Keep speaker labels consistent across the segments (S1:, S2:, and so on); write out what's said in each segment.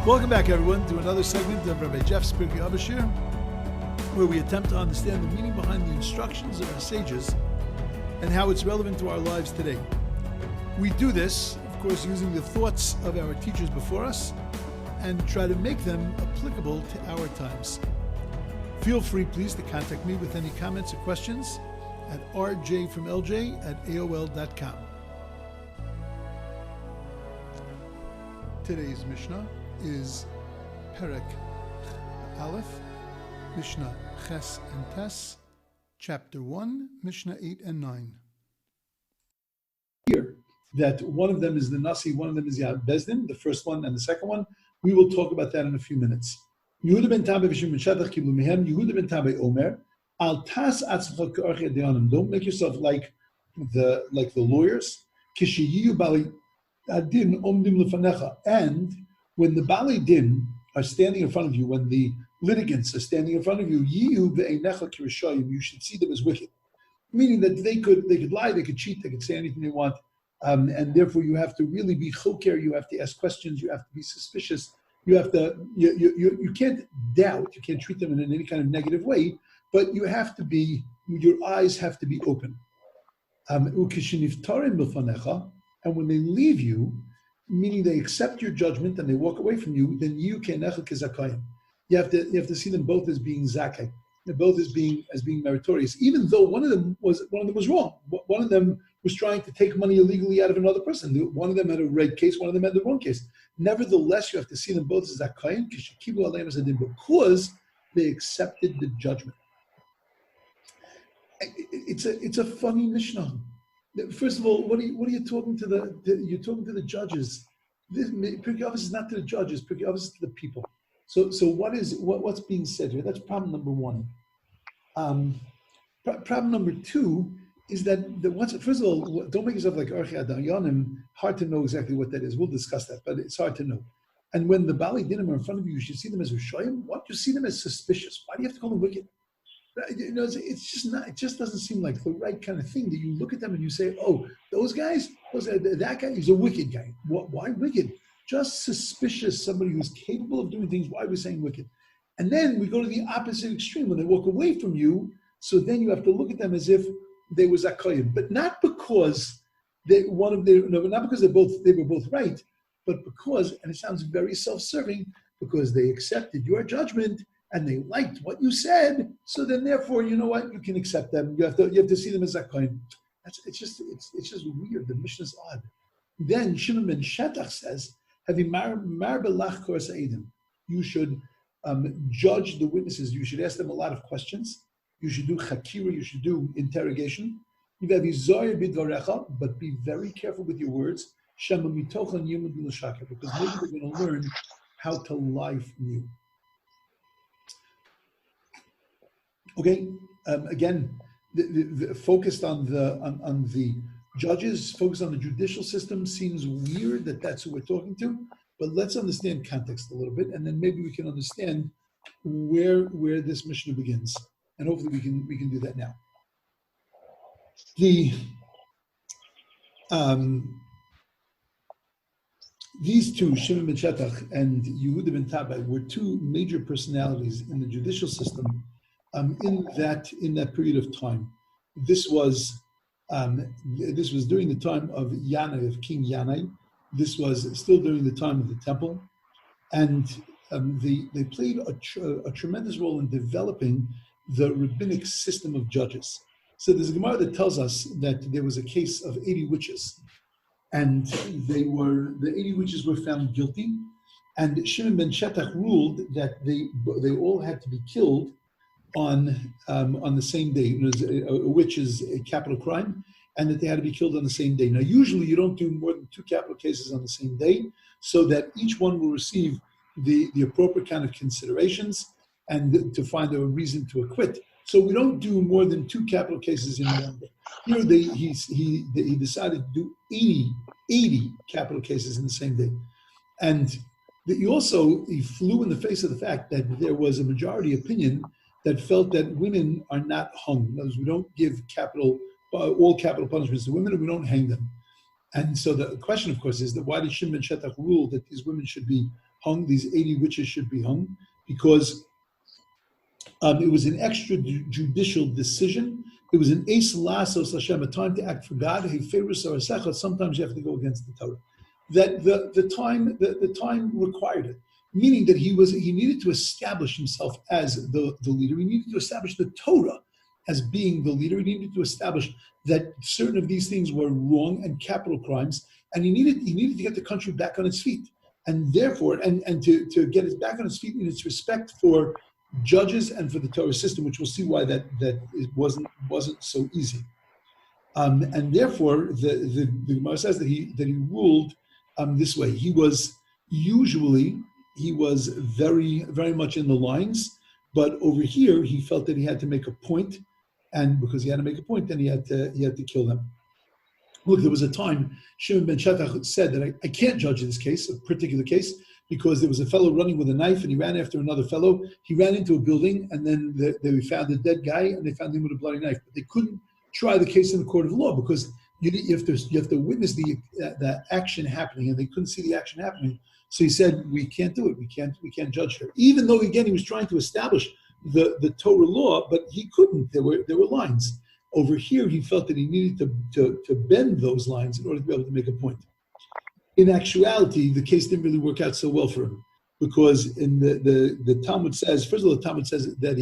S1: Welcome back, everyone, to another segment of Rabbi Jeff's Pirkei Shiur, where we attempt to understand the meaning behind the instructions of our sages and how it's relevant to our lives today. We do this, of course, using the thoughts of our teachers before us and try to make them applicable to our times. Feel free, please, to contact me with any comments or questions at rjfromlj@aol.com. Today's Mishna is Pirkei Aleph, Mishna Ches and Tes, Chapter 1, Mishnah 8 and 9. Here, that one of them is the Nasi, one of them is Yad Bezdin, the first one and the second one. We will talk about that in a few minutes. Yehuda ben Tabe v'Shimon ben Shattach kiblu mehem. Yehuda ben Tabe Omer, Al tas atzcha k'archei deyanim. Don't make yourself like the lawyers. Kishiyu bali adin omdim lefanecha. And when the Bali Din are standing in front of you, when the litigants are standing in front of you, you should see them as wicked. Meaning that they could lie, they could cheat, they could say anything they want, and therefore you have to really be choker, you have to ask questions, you have to be suspicious, you have to, you can't doubt, you can't treat them in any kind of negative way, but you have to be, your eyes have to be open. And when they leave you, meaning they accept your judgment and they walk away from you, then you have to see them both as being zakai, both as being meritorious, even though one of them was wrong. One of them was trying to take money illegally out of another person. One of them had a right case, one of them had the wrong case. Nevertheless, you have to see them both as zakayim because they accepted the judgment. It's a funny Mishnah. First of all, what are you talking to you're talking to the judges? This Pirkei Avos is not to the judges. Pirkei Avos is to the people. So what's being said here? That's problem number one. Problem number two is that first of all, don't make yourself like Archei Adayanim. Hard to know exactly what that is. We'll discuss that, but it's hard to know. And when the Bali Dinim are in front of you, you should see them as Rishoyim. Why do you see them as suspicious? Why do you have to call them wicked? It's just not. It just doesn't seem like the right kind of thing that you look at them and you say, "Oh, those guys, that guy is a wicked guy." Why wicked? Just suspicious. Somebody who's capable of doing things. Why are we saying wicked? And then we go to the opposite extreme when they walk away from you. So then you have to look at them as if they were zakayim, but not because not because they were both right, but because, and it sounds very self-serving, because they accepted your judgment. And they liked what you said, so then therefore, you know what, you can accept them. You have to see them as zakayim. It's just weird. The Mishnah is odd. Then Shimon ben Shattach says, you should judge the witnesses. You should ask them a lot of questions. You should do chakira. You should do interrogation. But be very careful with your words, because maybe they're going to learn how to lie from you. Okay, again, focused on the judges, focused on the judicial system seems weird that's who we're talking to, but let's understand context a little bit, and then maybe we can understand where this Mishnah begins, and hopefully we can do that now. These two, Shimon ben Shattach and Yehuda ben Tabai, were two major personalities in the judicial system. In that period of time, this was during the time of Yanai, of King Yanai. This was still during the time of the temple, and they played a tremendous role in developing the rabbinic system of judges. So there's a Gemara that tells us that there was a case of 80 witches, and the 80 witches were found guilty, and Shimon ben Shattach ruled that they all had to be killed on the same day, which is a capital crime, and that they had to be killed on the same day. Now, usually you don't do more than 2 capital cases on the same day, so that each one will receive the appropriate kind of considerations and to find a reason to acquit. So we don't do more than 2 capital cases in one day. Here he decided to do 80 capital cases in the same day. And he flew in the face of the fact that there was a majority opinion that felt that women are not hung. In other words, we don't give all capital punishments to women, and we don't hang them. And so the question, of course, is that why did Shimon ben Shattach rule that these women should be hung. These 80 witches should be hung because it was an extrajudicial decision. It was an Eis Lasos Hashem, a time to act for God. Sometimes you have to go against the Torah. That the time required it, meaning that he needed to establish himself as the leader. He needed to establish the Torah as being the leader. He needed to establish that certain of these things were wrong and capital crimes, and he needed to get the country back on its feet. And therefore, and to get it back on its feet in its respect for judges and for the Torah system, which we'll see why that it wasn't so easy. And therefore, the Gemara says that he ruled this way. He was very, very much in the lines, but over here he felt that he had to make a point, and because he had to make a point, then he had to kill them. Look, there was a time Shimon ben Shetach said that I can't judge this case, a particular case, because there was a fellow running with a knife and he ran after another fellow. He ran into a building and then they found a dead guy and they found him with a bloody knife. But they couldn't try the case in the court of law because you have to witness the action happening, and they couldn't see the action happening. So he said, we can't do it. We can't judge her. Even though, again, he was trying to establish the Torah law, but he couldn't. There were lines. Over here, he felt that he needed to bend those lines in order to be able to make a point. In actuality, the case didn't really work out so well for him, because in the Talmud says, first of all, the Talmud says that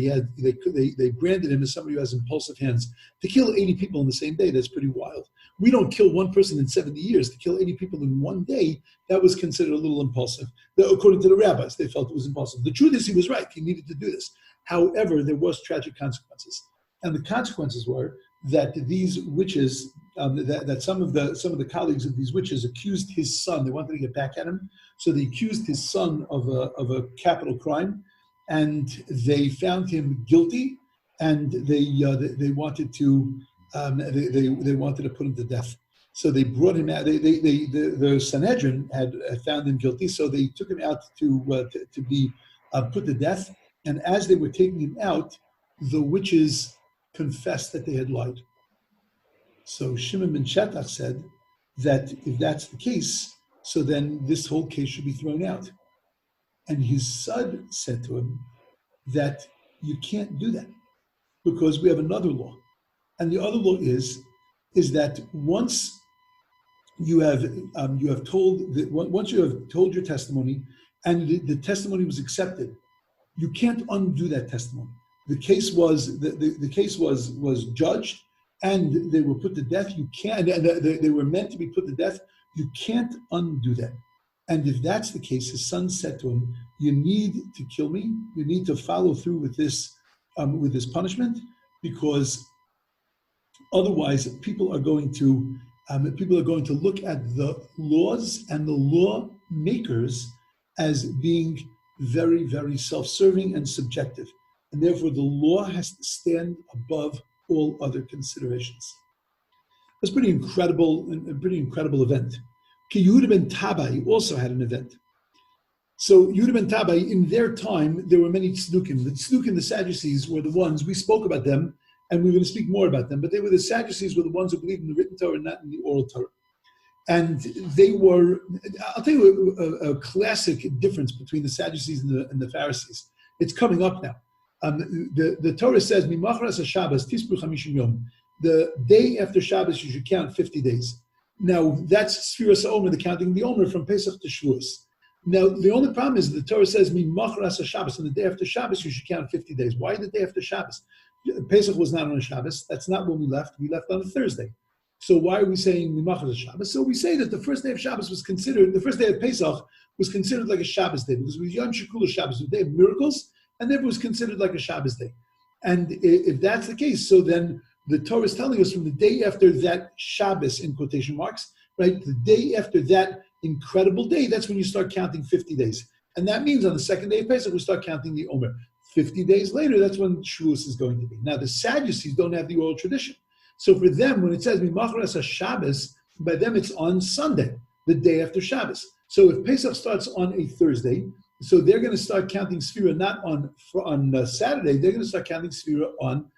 S1: they branded him as somebody who has impulsive hands. To kill 80 people in the same day, that's pretty wild. We don't kill one person in 70 years. To kill 80 people in one day, that was considered a little impulsive. According to the rabbis, they felt it was impulsive. The truth is, he was right. He needed to do this. However, there was tragic consequences. And the consequences were that these witches, that some of the colleagues of these witches accused his son. They wanted to get back at him, so they accused his son of a capital crime, and they found him guilty, and they wanted to put him to death. So they brought him out. The Sanhedrin had found him guilty, so they took him out to be put to death. And as they were taking him out, the witches confessed that they had lied. So Shimon ben Shetach said that if that's the case, so then this whole case should be thrown out. And his son said to him that you can't do that because we have another law. And the other law is that once you have told your testimony and the testimony was accepted, you can't undo that testimony. The case was judged, and they were put to death. You can't. They were meant to be put to death. You can't undo that. And if that's the case, his son said to him, "You need to kill me. You need to follow through with this punishment, because otherwise, people are going to look at the laws and the lawmakers as being very, very self-serving and subjective. And therefore, the law has to stand above all other considerations." That's a pretty incredible event. Yehuda ben Tabai also had an event. So Yehuda ben Tabai, in their time, there were many tzdukim. The tzdukim, the Sadducees, were the ones, we spoke about them, and we're going to speak more about them, but the Sadducees were the ones who believed in the written Torah and not in the oral Torah. And they were, I'll tell you a classic difference between the Sadducees and the Pharisees. It's coming up now. The Torah says, "Mimachras Shabbos tispru chamishim yom." The day after Shabbos, you should count 50 days. Now, that's Sfiras HaOmer, the counting the Omer from Pesach to Shavuos. Now, the only problem is the Torah says, "Mimachras Shabbos," and the day after Shabbos, you should count 50 days. Why the day after Shabbos? Pesach was not on a Shabbos. That's not when we left. We left on a Thursday. So why are we saying Mimachras Shabbos? So we say that the first day of Shabbos was considered, the first day of Pesach was considered like a Shabbos day, because it was Yom Shekula Shabbos, the day of miracles, and therefore was considered like a Shabbos day. And if that's the case, so then the Torah is telling us from the day after that Shabbos, in quotation marks, right, the day after that incredible day, that's when you start counting 50 days. And that means on the second day of Pesach, we start counting the Omer. 50 days later, that's when Shavuos is going to be. Now, the Sadducees don't have the oral tradition. So for them, when it says Mimachras Shabbos, by them it's on Sunday, the day after Shabbos. So if Pesach starts on a Thursday, so they're going to start counting Sfira not on Saturday, they're going to start counting Sfira on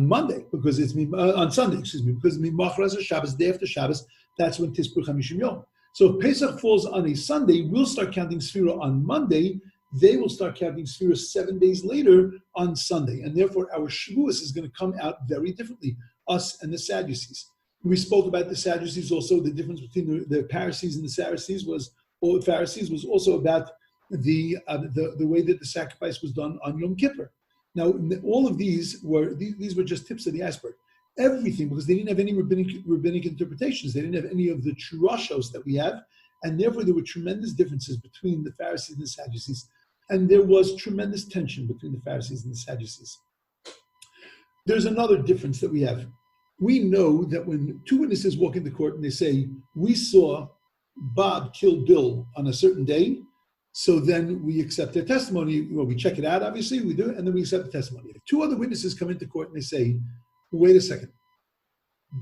S1: Monday, because it's on Sunday, because Mimachras Shabbos, day after Shabbos, that's when Tispur Chamishim Yom. So if Pesach falls on a Sunday, we'll start counting Sefirah on Monday. They will start counting Sefirah 7 days later on Sunday. And therefore, our Shavuos is going to come out very differently, us and the Sadducees. We spoke about the Sadducees also. The difference between the Pharisees and the Pharisees was also about the way that the sacrifice was done on Yom Kippur. Now, all of these were just tips of the iceberg. Everything, because they didn't have any rabbinic interpretations. They didn't have any of the truashos that we have, and therefore there were tremendous differences between the Pharisees and the Sadducees, and there was tremendous tension between the Pharisees and the Sadducees. There's another difference that we have. We know that when two witnesses walk into court and they say, we saw Bob kill Bill on a certain day, so then we accept their testimony. Well, we check it out, obviously, we do it, and then we accept the testimony. If two other witnesses come into court and they say, wait a second,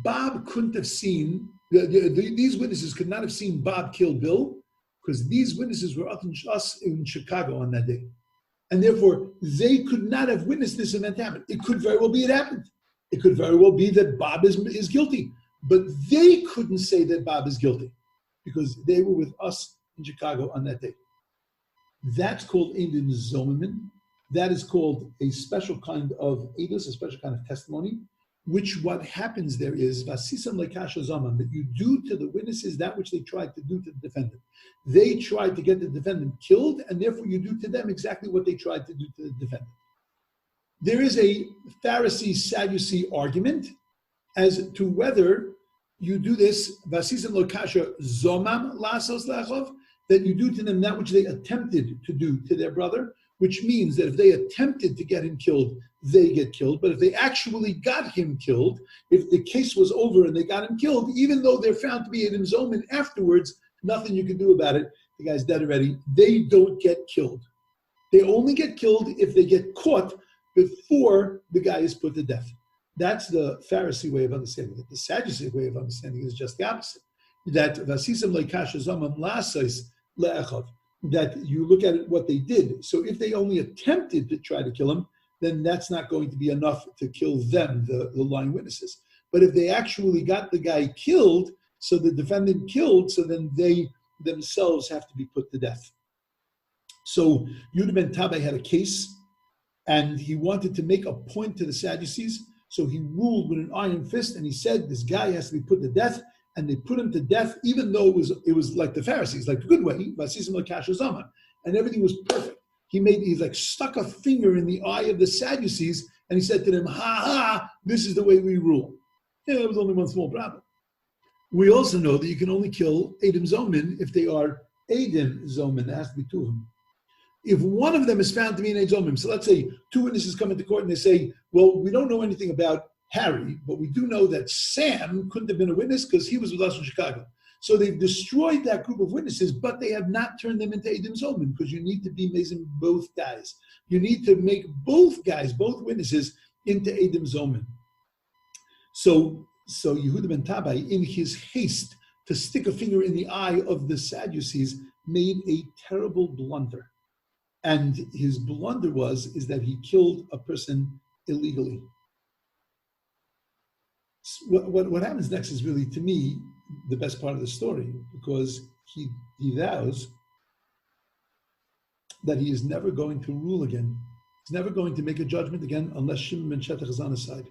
S1: Bob couldn't have seen, these witnesses could not have seen Bob kill Bill because these witnesses were up in Chicago on that day. And therefore, they could not have witnessed this event happen. It could very well be it happened. It could very well be that Bob is guilty. But they couldn't say that Bob is guilty because they were with us in Chicago on that day. That's called Eidin Zomimin. That is called a special kind of edus, a special kind of testimony, which what happens there is vasisam lekasha zaman, that you do to the witnesses that which they tried to do to the defendant. They tried to get the defendant killed, and therefore you do to them exactly what they tried to do to the defendant. There is a Pharisee-Sadducee argument as to whether you do this vasisam lekasha zomam lasos lechov, that you do to them that which they attempted to do to their brother, which means that if they attempted to get him killed, they get killed. But if they actually got him killed, if the case was over and they got him killed, even though they're found to be an Zoman afterwards, nothing you can do about it. The guy's dead already. They don't get killed. They only get killed if they get caught before the guy is put to death. That's the Pharisee way of understanding it. The Sadducee way of understanding it is just the opposite. That vasisam leikasha zamam lasais le'echav, that you look at it, what they did. So if they only attempted to try to kill him, then that's not going to be enough to kill them, the lying witnesses. But if they actually got the guy killed, so the defendant killed, so then they themselves have to be put to death. So Yehuda ben Tabai had a case, and he wanted to make a point to the Sadducees, so he ruled with an iron fist, and he said, this guy has to be put to death, and they put him to death, even though it was like the Pharisees, like the good way, and everything was perfect. He's like stuck a finger in the eye of the Sadducees, and he said to them, this is the way we rule. Yeah, there was only one small problem. We also know that you can only kill Eidim Zomin if they are Eidim Zomin. There has to be two of them. If one of them is found to be an Eidim Zomin, so let's say two witnesses come into court and they say, well, we don't know anything about Harry, but we do know that Sam couldn't have been a witness because he was with us in Chicago. So they've destroyed that group of witnesses, but they have not turned them into Eidim Zomin because you need to be amazing both guys. You need to make both guys, both witnesses, into Eidim Zomin. So Yehuda ben Tabai, in his haste to stick a finger in the eye of the Sadducees, made a terrible blunder. And his blunder is that he killed a person illegally. What happens next is really, to me, the best part of the story, because he vows that he is never going to rule again. He's never going to make a judgment again unless Shimon ben Shetach is on his side.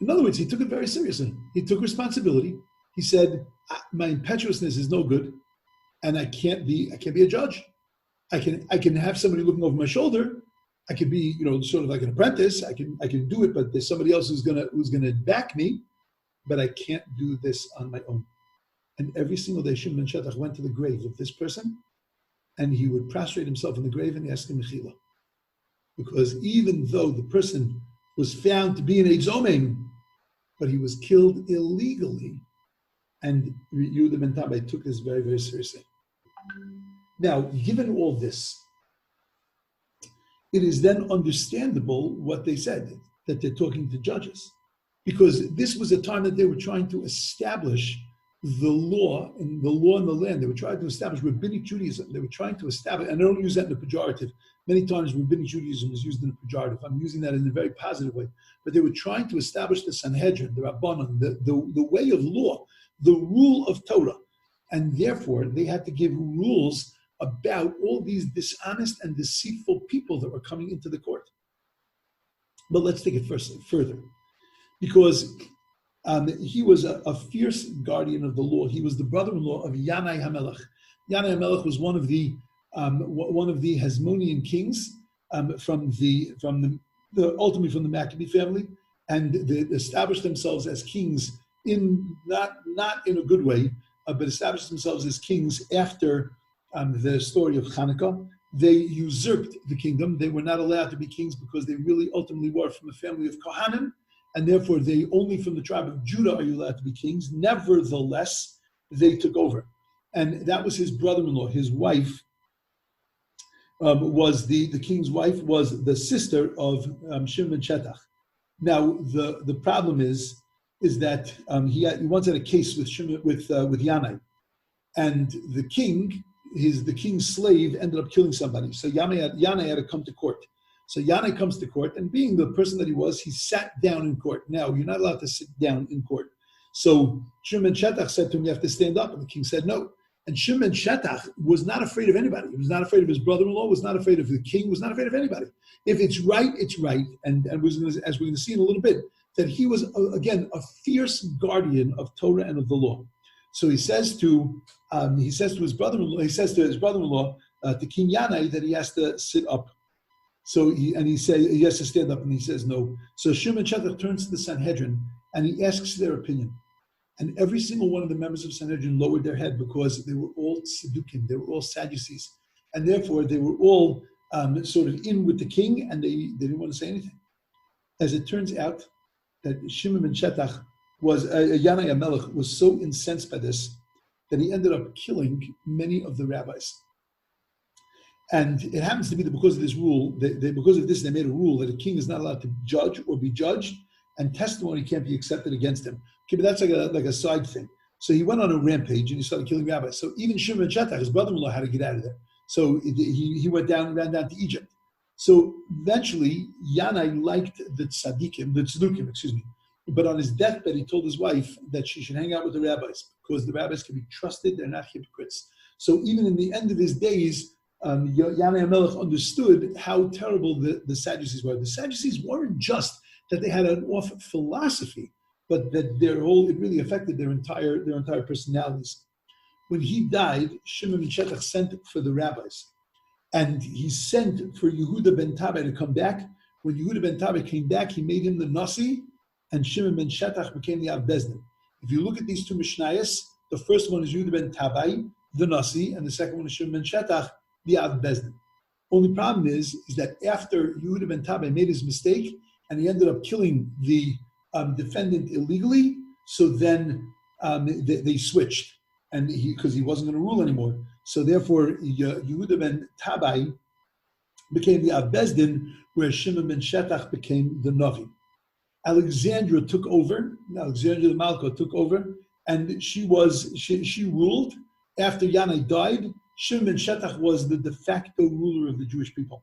S1: In other words, he took it very seriously. He took responsibility. He said, my impetuousness is no good, and I can't be a judge. I can have somebody looking over my shoulder. I could be, sort of like an apprentice. I can do it, but there's somebody else who's gonna back me. But I can't do this on my own. And every single day, Shimon ben Shetach went to the grave of this person, and he would prostrate himself in the grave and ask him mechila, because even though the person was found to be an Eidzomim, but he was killed illegally, and Yehuda ben Tabai took this very, very seriously. Now, given all this, it is then understandable what they said, that they're talking to judges, because this was a time that they were trying to establish the law in the land. They were trying to establish rabbinic Judaism. They were trying to establish, and I don't use that in a pejorative. Many times rabbinic Judaism is used in a pejorative. I'm using that in a very positive way. But they were trying to establish the Sanhedrin, the Rabbanon, the way of law, the rule of Torah. And therefore, they had to give rules about all these dishonest and deceitful people that were coming into the court. But let's take it further. Because he was a fierce guardian of the law. He was the brother-in-law of Yanai HaMelech. Yanai HaMelech was one of the Hasmonean kings ultimately from the Maccabee family, and they established themselves as kings in not in a good way, but established themselves as kings after the story of Hanukkah. They usurped the kingdom. They were not allowed to be kings because they really ultimately were from a family of Kohanim, and therefore they only from the tribe of Judah are you allowed to be kings. Nevertheless, they took over. And that was his brother-in-law. His wife was the king's wife was the sister of Shimon ben Shetach. Now the problem is that he once had a case with Yanai, and the king's slave ended up killing somebody. So Yanai had to come to court. So Yanai comes to court, and being the person that he was, he sat down in court. Now you're not allowed to sit down in court. So Shimon ben Shetach said to him, "You have to stand up," and the king said no. And Shimon ben Shetach was not afraid of anybody. He was not afraid of his brother-in-law, was not afraid of the king, was not afraid of anybody. If it's right, it's right. And as we're going to see in a little bit, that he was, again, a fierce guardian of Torah and of the law. So he says to his brother-in-law, to King Yanai, that he has to sit up. So he has to stand up, and he says no. So Shimon ben Shetach turns to the Sanhedrin, and he asks their opinion. And every single one of the members of Sanhedrin lowered their head because they were all Saddukim, they were all Sadducees. And therefore, they were all sort of in with the king, and they didn't want to say anything. As it turns out, that Shimon ben Shetach Yanai HaMelech was so incensed by this that he ended up killing many of the rabbis. And it happens to be that because of this rule, because of this, they made a rule that a king is not allowed to judge or be judged, and testimony can't be accepted against him. Okay, but that's like a side thing. So he went on a rampage and he started killing rabbis. So even Shimon ben Shetach, his brother-in-law, had to get out of there. So he ran down to Egypt. So eventually, Yanai liked the tzaddukim, but on his deathbed, he told his wife that she should hang out with the rabbis because the rabbis can be trusted; they're not hypocrites. So even in the end of his days, Yanai HaMelech understood how terrible the Sadducees were. The Sadducees weren't just that they had an off philosophy, but that it really affected their entire personalities. When he died, Shimon ben Shetach sent for the rabbis, and he sent for Yehuda ben Tabai to come back. When Yehuda ben Tabai came back, he made him the Nasi, and Shimon ben Shetach became the Av Bezdin. If you look at these two Mishnayos, the first one is Yehuda ben Tabai, the Nasi, and the second one is Shimon ben Shetach, the Av Bezdin. Only problem is that after Yehuda ben Tabai made his mistake, and he ended up killing the defendant illegally, so then they switched, and because he wasn't going to rule anymore. So therefore, Yehuda ben Tabai became the Av Bezdin, where Shimon ben Shetach became the Navi. Alexandra took over. Alexandra the Malka took over, and she ruled after Yanai died. Shimon ben Shetach was the de facto ruler of the Jewish people.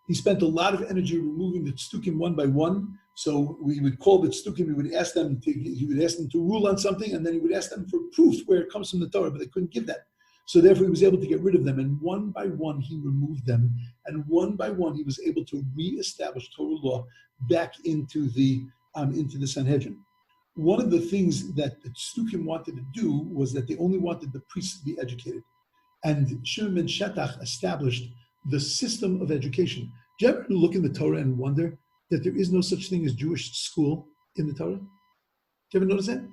S1: He spent a lot of energy removing the tzdukim one by one. So we would call the tzdukim, he would ask them to rule on something, and then he would ask them for proof where it comes from the Torah, but they couldn't give that. So therefore he was able to get rid of them, and one by one he removed them, and one by one he was able to reestablish Torah law back into the Sanhedrin. One of the things that the tzdukim wanted to do was that they only wanted the priests to be educated. And Shimon ben Shetach established the system of education. Do you ever look in the Torah and wonder that there is no such thing as Jewish school in the Torah? Do you ever notice that?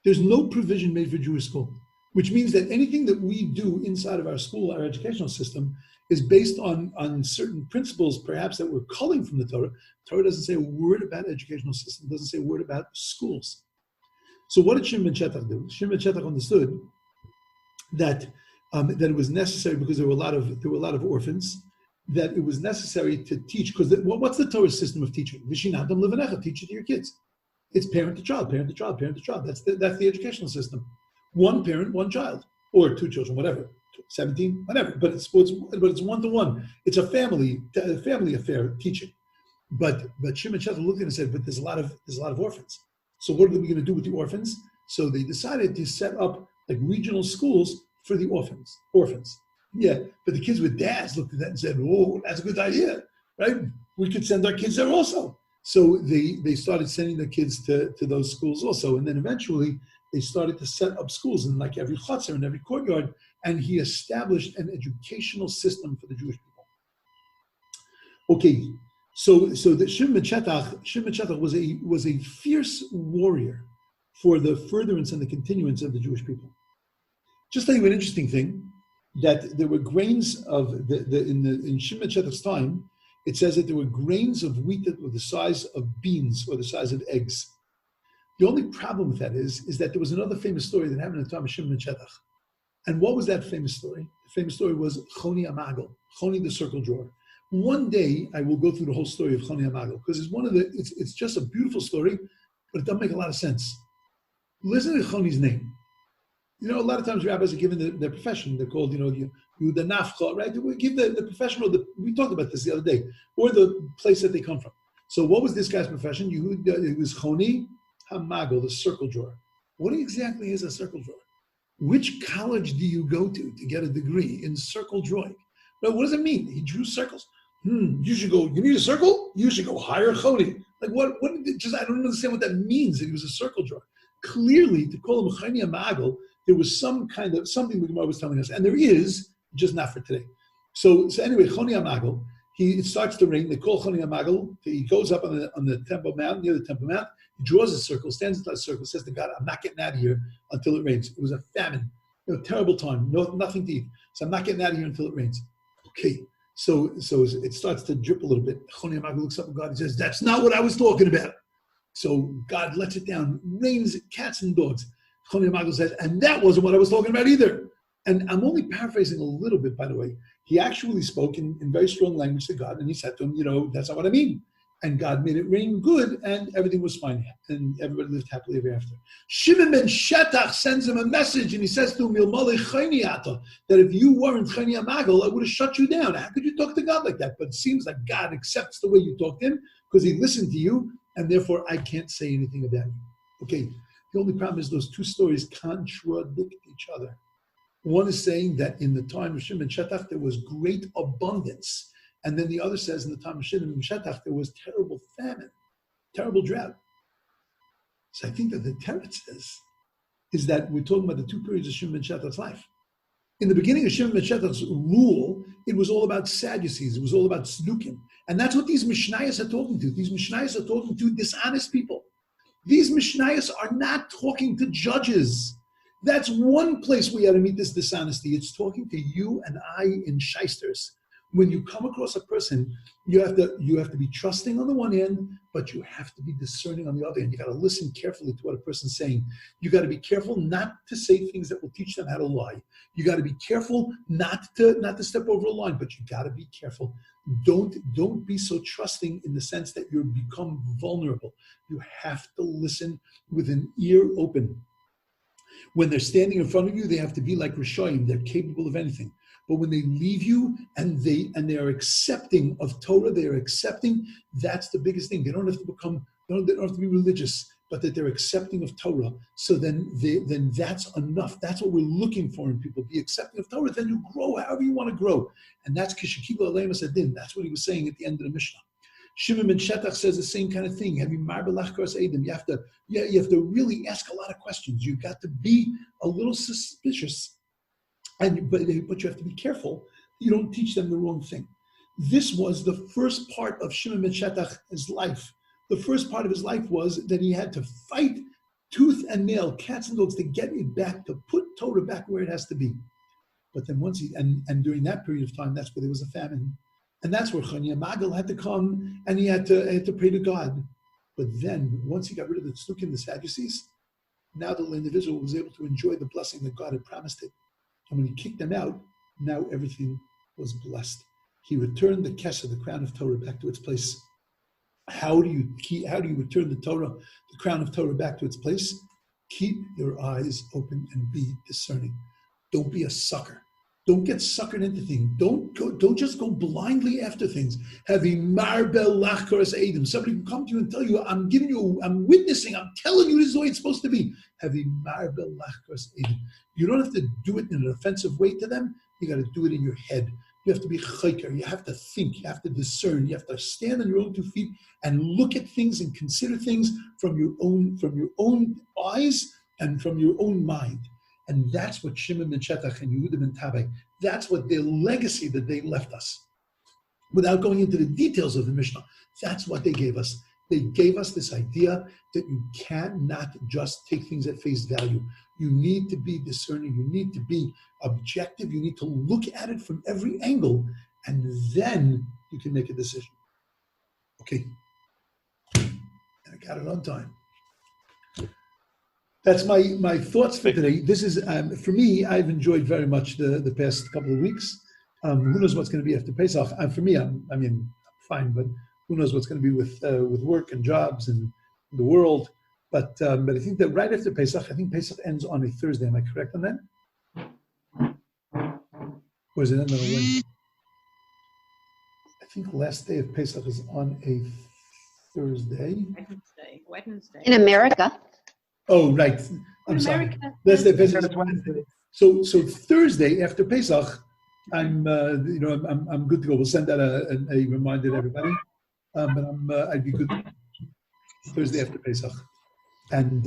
S1: There's no provision made for Jewish school, which means that anything that we do inside of our school, our educational system, is based on certain principles, perhaps that we're culling from the Torah. Torah doesn't say a word about educational system, doesn't say a word about schools. So what did Shimon ben Shetach do? Shimon ben Shetach understood that it was necessary, because there were a lot of orphans, that it was necessary to teach. Because what's the Torah system of teaching? Vishinadam levanecha, teach it to your kids. It's parent to child, parent to child, parent to child. That's the educational system. One parent, one child, or two children, whatever, 17, whatever. But it's 1-to-1. It's a family affair teaching. But Shimon Shetach looked at it and said, but there's a lot of orphans. So what are we going to do with the orphans? So they decided to set up like regional schools for the orphans. Yeah, but the kids with dads looked at that and said, "Oh, that's a good idea, right? We could send our kids there also." So they started sending their kids to those schools also, and then eventually they started to set up schools in like every chutzner and every courtyard, and he established an educational system for the Jewish people. Okay, so the Shimon Shetach was a fierce warrior for the furtherance and the continuance of the Jewish people. Just tell you an interesting thing, that there were grains of in Shimon Shetach's time. It says that there were grains of wheat that were the size of beans or the size of eggs. The only problem with that is that there was another famous story that happened in the time of Shimon Shetach. And what was that famous story? The famous story was Choni Amagel, Choni the circle drawer. One day I will go through the whole story of Choni Amagel because it's just a beautiful story, but it doesn't make a lot of sense. Listen to Choni's name. You know, a lot of times rabbis are given their profession. They're called, the nafcha, right? We give the profession, we talked about this the other day, or the place that they come from. So what was this guy's profession? It was Choni Hamagel, the circle drawer. What exactly is a circle drawer? Which college do you go to get a degree in circle drawing? Well, what does it mean? He drew circles. You should go, you need a circle? You should go hire Choni. Like what I don't understand what that means that he was a circle drawer. Clearly, to call him Choni Hamagel, there was something the Gemara was telling us, and there is, just not for today. So anyway, Choni Hamagel, it starts to rain. They call Choni Hamagel. He goes up on the Temple Mount, near the Temple Mount. He draws a circle, stands inside a circle, says to God, "I'm not getting out of here until it rains." It was a famine, terrible time, nothing to eat. So I'm not getting out of here until it rains. Okay, so it starts to drip a little bit. Choni Hamagel looks up at God and says, "That's not what I was talking about." So God lets it down, rains cats and dogs. Choni Hamagel says, and that wasn't what I was talking about either. And I'm only paraphrasing a little bit, by the way. He actually spoke in very strong language to God, and he said to him, that's not what I mean. And God made it rain good, and everything was fine, and everybody lived happily ever after. Shimon ben Shetach sends him a message, and he says to him, that if you weren't Choni Hamagel, I would have shut you down. How could you talk to God like that? But it seems like God accepts the way you talk to him, because he listened to you, and therefore I can't say anything about you. Okay. The only problem is those two stories contradict each other. One is saying that in the time of Shimon Shetach there was great abundance, and then the other says in the time of Shimon Shetach there was terrible famine, terrible drought. So I think that the Teretz says is that we're talking about the two periods of Shimon Shetach's life. In the beginning of Shimon Shetach's rule, it was all about Sadducees, it was all about Tzdukim, and that's what these Mishnayos are talking to. These Mishnayos are talking to dishonest people. These Mishnayos are not talking to judges. That's one place we had to meet this dishonesty. It's talking to you and I in shysters. When you come across a person, you have to be trusting on the one hand, but you have to be discerning on the other hand. You got to listen carefully to what a person's saying. You got to be careful not to say things that will teach them how to lie. You got to be careful not to step over a line, but you got to be careful. Don't be so trusting in the sense that you become vulnerable. You have to listen with an ear open. When they're standing in front of you, they have to be like Rishoyim. They're capable of anything. But when they leave you and they are accepting of Torah, they are accepting, that's the biggest thing. They don't have to be religious, but that they're accepting of Torah. So then that's enough. That's what we're looking for in people. Be accepting of Torah, then you grow however you want to grow. And that's Kishakilu Aleim Asadin. That's what he was saying at the end of the Mishnah. Shimon ben Shetach says the same kind of thing. You have to really ask a lot of questions. You've got to be a little suspicious, but you have to be careful. You don't teach them the wrong thing. This was the first part of Shimon ben Shetach's life. The first part of his life was that he had to fight tooth and nail, cats and dogs, to get it back, to put Torah back where it has to be. But then and during that period of time, that's where there was a famine. And that's where Choni Hamagel had to come, and he had to pray to God. But then, once he got rid of the Tzdukim, the Sadducees, now the individual was able to enjoy the blessing that God had promised it. And when he kicked them out, now everything was blessed. He returned the Kesher, the crown of Torah, back to its place. How do you return the Torah, the crown of Torah, back to its place? Keep your eyes open and be discerning. Don't be a sucker. Don't get suckered into things. Don't just go blindly after things. Having marbel lachkoras edim. Somebody can come to you and tell you, I'm witnessing, I'm telling you this is the way it's supposed to be. Having marbel lachkoras edim. You don't have to do it in an offensive way to them. You got to do it in your head. You have to be chayker. You have to think. You have to discern. You have to stand on your own 2 feet and look at things and consider things from your own eyes and from your own mind. And that's what Shimon ben Shetach and Yehuda ben Tabai, that's what their legacy that they left us. Without going into the details of the Mishnah, that's what they gave us. They gave us this idea that you cannot just take things at face value. You need to be discerning. You need to be objective. You need to look at it from every angle, and then you can make a decision. Okay. And I got it on time. That's my thoughts for today. This is, for me, I've enjoyed very much the past couple of weeks. Who knows what's going to be after Pesach? For me, I'm fine, but who knows what's going to be with work and jobs and the world. But I think that right after Pesach, I think Pesach ends on a Thursday. Am I correct on that? Or is it end on a Wednesday? I think the last day of Pesach is on a Thursday.
S2: Wednesday. In America.
S1: Oh, right. I'm sorry. Last day of Pesach is Wednesday. So Thursday after Pesach, I'm good to go. We'll send out a reminder to everybody. But I'd be good Thursday after Pesach, and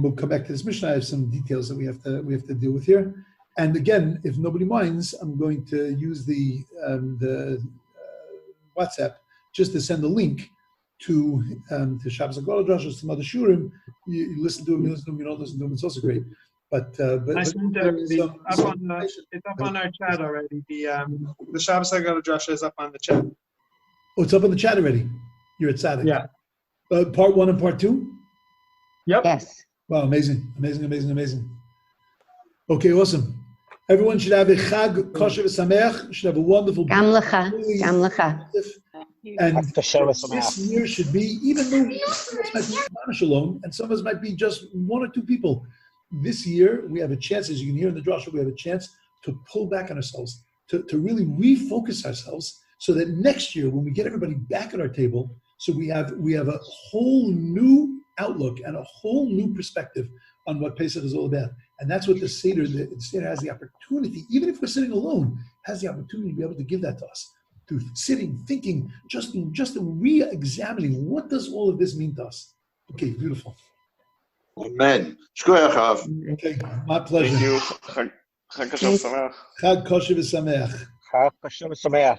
S1: we'll come back to this Mishna. I have some details that we have to deal with here. And again, if nobody minds, I'm going to use the WhatsApp just to send a link to Shabbos Agora Drashos, some other Shiurim. You listen to them, you don't listen to them. It's also great. But
S3: it's up on our chat already. The Shabbos Agora Drasha is up on the chat.
S1: Oh, it's up on the chat already. You're at Saturday.
S3: Yeah.
S1: Part 1 and part 2.
S3: Yep.
S2: Yes.
S1: Wow, amazing. Okay, awesome. Everyone should have a Chag Kosher v'Sameach. Should have a wonderful.
S2: Gam lecha.
S1: And this year should be, even though some of us might be Mamish alone, and some of us might be just 1 or 2 people. This year, we have a chance, as you can hear in the drasha, we have a chance to pull back on ourselves, to really refocus ourselves, so that next year, when we get everybody back at our table, so we have a whole new outlook and a whole new perspective on what Pesach is all about. And that's what the Seder has the opportunity, even if we're sitting alone, has the opportunity to be able to give that to us. Through sitting, thinking, just re-examining, what does all of this mean to us? Okay, beautiful.
S4: Amen.
S1: Okay, my pleasure.
S4: Thank you. Chag Kosher v'Sameach.
S1: Chag Kosher v'Sameach.
S5: Chag Kosher v'Sameach.